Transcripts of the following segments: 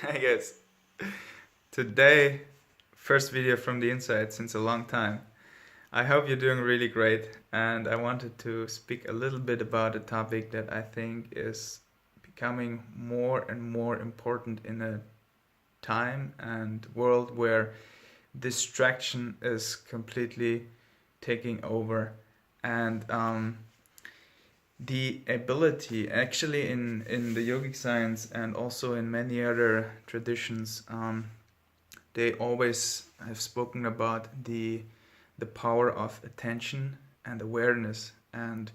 I guess today, first video from the inside since a long time. I hope you're doing really great, and I wanted to speak a little bit about a topic that I think is becoming more and more important in a time and world where distraction is completely taking over, and the ability actually in the yogic science and also in many other traditions, they always have spoken about the power of attention and awareness. And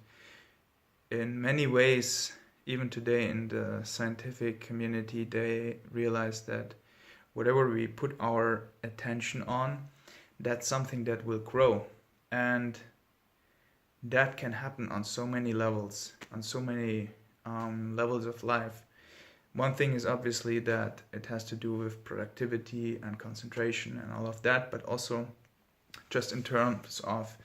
in many ways, even today in the scientific community, they realize that whatever we put our attention on, that's something that will grow. And that can happen on so many levels, on so many levels of life. One thing is obviously that it has to do with productivity and concentration and all of that, but also just in terms of,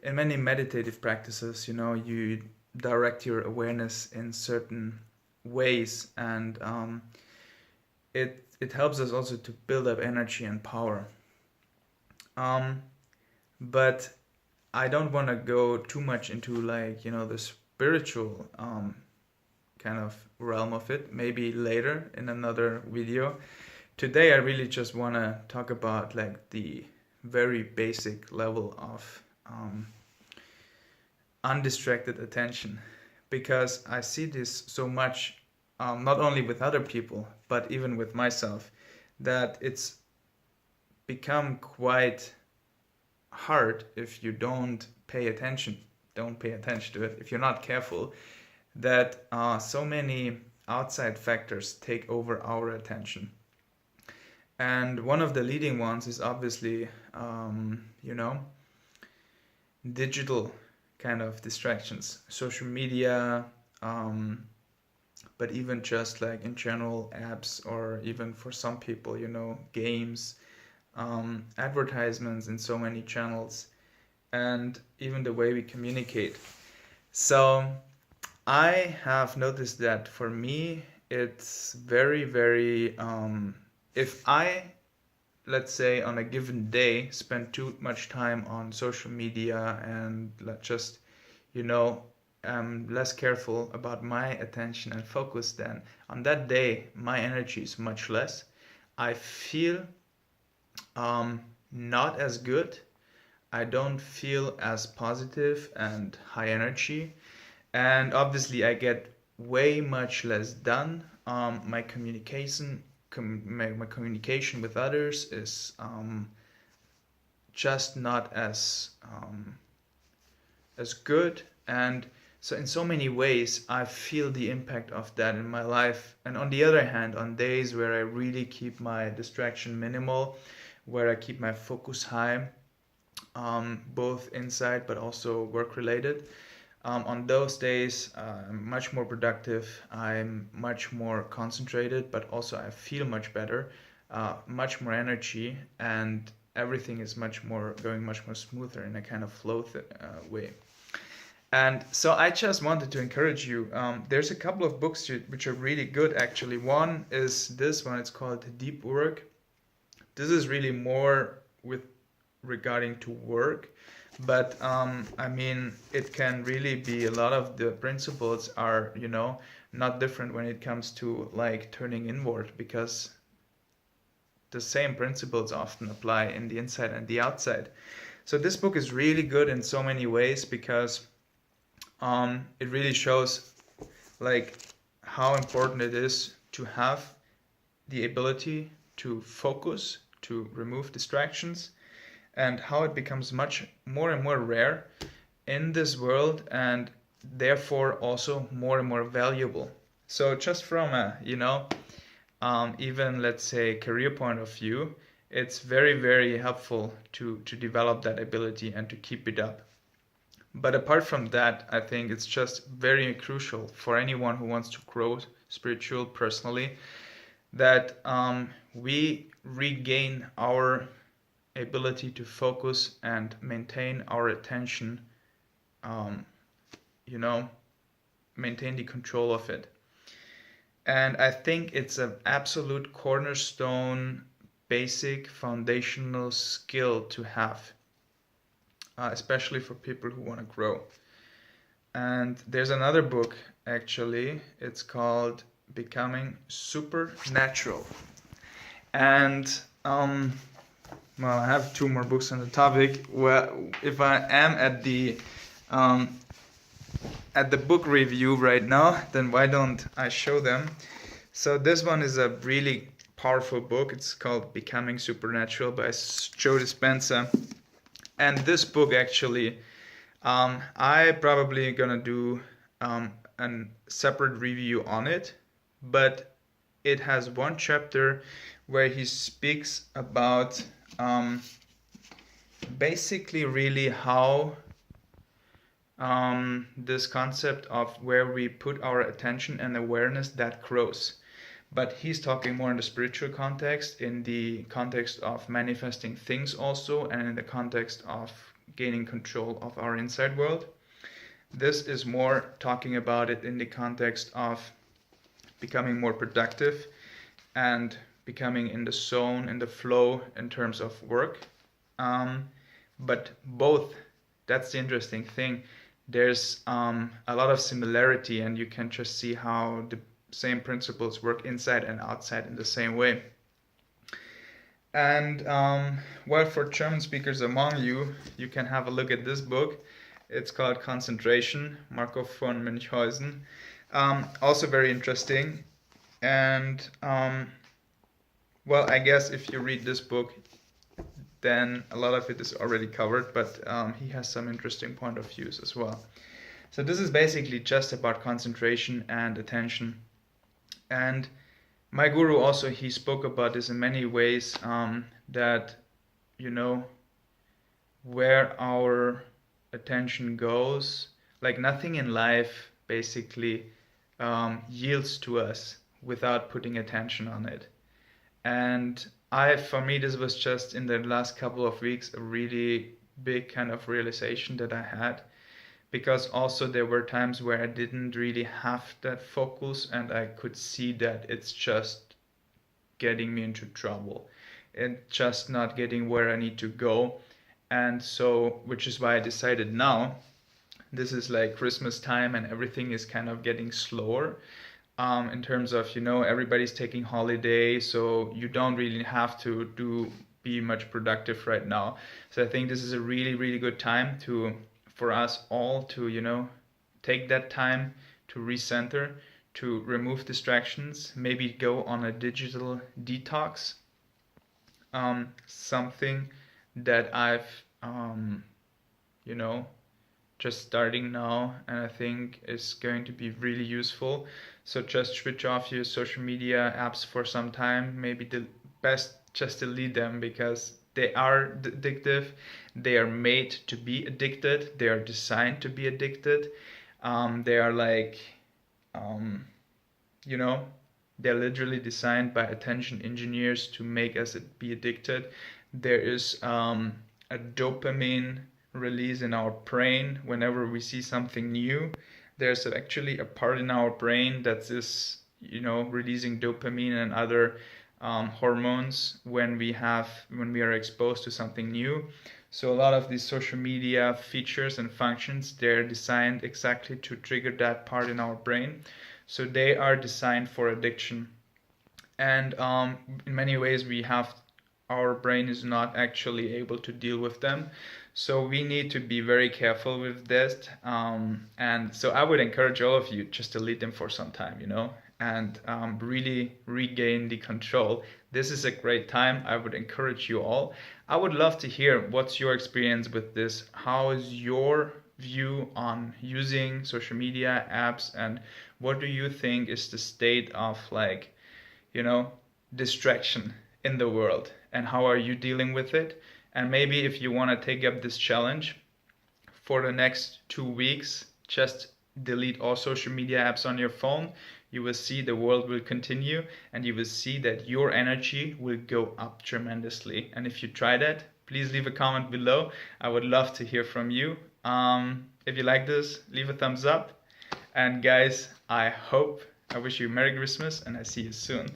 in many meditative practices, you direct your awareness in certain ways, and it helps us also to build up energy and power. But I don't want to go too much into the spiritual kind of realm of it. Maybe later in another video. Today I really just want to talk about like the very basic level of undistracted attention, because I see this so much, not only with other people but even with myself, that it's become quite hard if you don't pay attention to it, if you're not careful, that so many outside factors take over our attention. And one of the leading ones is obviously, digital kind of distractions, social media, but even just like in general apps, or even for some people, games, advertisements in so many channels, and even the way we communicate. So I have noticed that for me, it's very, very, if I, let's say, on a given day, spend too much time on social media and just, less careful about my attention and focus, then on that day, my energy is much less. I feel not as good. I don't feel as positive and high energy. And obviously, I get way much less done. My communication with others is just not as good. And so in so many ways, I feel the impact of that in my life. And on the other hand, on days where I really keep my distraction minimal, where I keep my focus high, both inside but also work related, on those days, I'm much more productive, I'm much more concentrated, but also I feel much better, much more energy, and everything is going much more smoother in a kind of flow way. And so I just wanted to encourage you. There's a couple of books which are really good, actually. One is this one. It's called Deep Work. This is really more with regarding to work, but it can really be, a lot of the principles are, not different when it comes to like turning inward, because the same principles often apply in the inside and the outside. So this book is really good in so many ways, because it really shows like how important it is to have the ability to focus, to remove distractions, and how it becomes much more and more rare in this world, and therefore also more and more valuable. So just from a, even let's say career point of view, it's very, very helpful to develop that ability and to keep it up. But apart from that, I think it's just very crucial for anyone who wants to grow spiritual personally, that we regain our ability to focus and maintain our attention, maintain the control of it. And I think it's an absolute cornerstone, basic foundational skill to have, especially for people who want to grow. And there's another book, actually. It's called Becoming Supernatural. And well, I have two more books on the topic. Well, if I am um, at the book review right now, then why don't I show them? So this one is a really powerful book. It's called Becoming Supernatural by Joe Dispenza. And this book actually, I probably gonna do a separate review on it, but it has one chapter where he speaks about basically really how this concept of where we put our attention and awareness that grows. But he's talking more in the spiritual context, in the context of manifesting things also, and in the context of gaining control of our inside world. This is more talking about it in the context of becoming more productive and becoming in the zone, in the flow in terms of work. But both, that's the interesting thing. There's a lot of similarity, and you can just see how the same principles work inside and outside in the same way. And well, for German speakers among you, you can have a look at this book. It's called Concentration, Marco von Münchhausen. Also very interesting. And well, I guess if you read this book, then a lot of it is already covered, but he has some interesting point of views as well. So this is basically just about concentration and attention. And my guru also, he spoke about this in many ways, that, you know, where our attention goes, like nothing in life basically yields to us without putting attention on it. And for me, this was just in the last couple of weeks a really big kind of realization that I had, because also there were times where I didn't really have that focus, and I could see that it's just getting me into trouble and just not getting where I need to go. And so, which is why I decided now, this is like Christmas time and everything is kind of getting slower. In terms of, you know, everybody's taking holiday, so you don't really have to be much productive right now. So I think this is a really, really good time for us all to, you know, take that time to recenter, to remove distractions, maybe go on a digital detox. Something that I've, you know, just starting now, and I think is going to be really useful. So just switch off your social media apps for some time. Maybe the best just delete them, because they are addictive. They are made to be addicted. They are designed to be addicted. They are like, you know, they're literally designed by attention engineers to make us be addicted. There is a dopamine release in our brain whenever we see something new. There's actually a part in our brain that is, you know, releasing dopamine and other hormones when we are exposed to something new. So a lot of these social media features and functions, they're designed exactly to trigger that part in our brain. So they are designed for addiction. And in many ways our brain is not actually able to deal with them. So we need to be very careful with this. And so I would encourage all of you just to delete them for some time, you know, and really regain the control. This is a great time. I would encourage you all. I would love to hear what's your experience with this. How is your view on using social media apps, and what do you think is the state of, like, you know, distraction in the world, and how are you dealing with it? And maybe if you want to take up this challenge for the next 2 weeks, just delete all social media apps on your phone. You will see the world will continue, and you will see that your energy will go up tremendously. And if you try that, please leave a comment below. I would love to hear from you. If you like this, leave a thumbs up. And guys, I hope I wish you Merry Christmas and I see you soon.